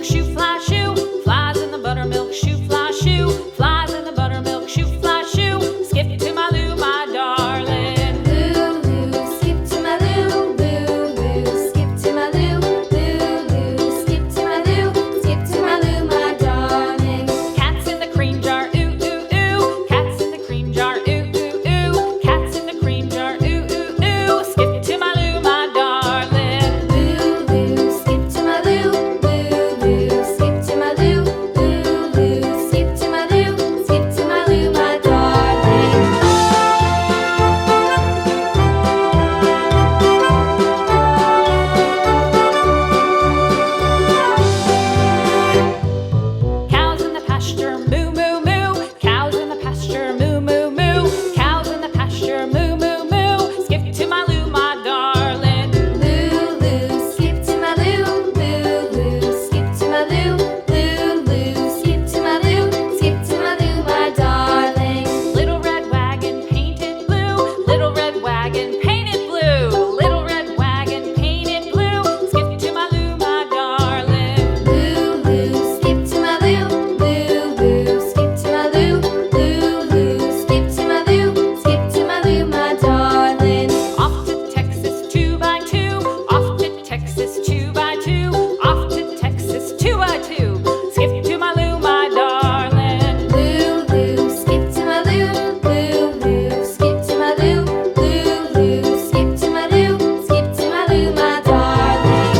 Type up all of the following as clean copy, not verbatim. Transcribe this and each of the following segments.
buttermilk shoe, fly shoe. Flies in the buttermilk shoe, fly shoe. Flies in the buttermilk shoe, fly shoe. Skip to my Lou, my darling. Lou, skip to my Lou, Lou, skip to my Lou, Lou, skip to my Lou, skip to my Lou, my darling. Cats in the cream jar, ooh, ooh, ooh. Cats in the cream jar, ooh, ooh, ooh. Cats in the cream jar, ooh, ooh, ooh. Skip to my Lou, my darling. Lou, skip to my Lou, Lou, skip to my Lou, Lou, skip to my Lou, skip to my Lou, my darling. Cows in the pasture, moo, moo, moo. Cows in the pasture, moo, moo, moo. Cows in the pasture, moo, moo, moo. Skip to my Lou, my darling. Lou, skip to my Lou, Lou, skip to my Lou, Lou, skip to my Lou, skip to my Lou, my darling. Little red wagon painted blue. Little red wagon painted blue. Little red wagon painted blue. Skip to my Lou, my darling. Lou, skip to my Lou, Lou, skip to my Lou, Lou, skip to my Lou, skip to my Lou, my darling. Off to Texas 2x2. Off to Texas 2x2. Off to Texas 2x2. Skip to my Lou, my darling. Lou, skip to my Lou, Lou, skip to my Lou, Lou, skip to my Lou, skip to my Lou, my darling.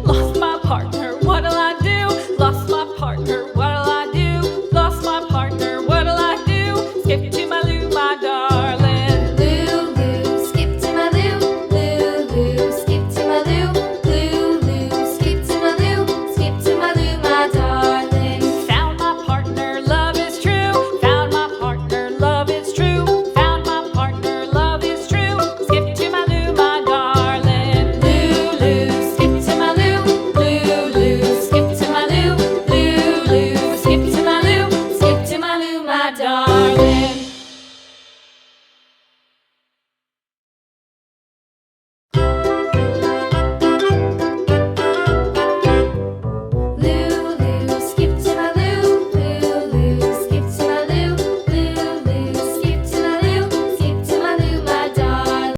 Lost my partner, what'll I do? Lost my partner, what'll I do? Lost my partner, what'll I do? Skip to my Lou, my darling. Lou, skip to my Lou, Lou, skip to my Lou, Lou, skip to my Lou, skip to my Lou, my darling. Found my partner, love is true. Found my partner, love is true. Found my partner, love is true. Skip to my Lou, my darling. Lou, skip to my Lou, Lou, skip to my Lou, Lou, skip to my Lou, skip to my Lou, my darling.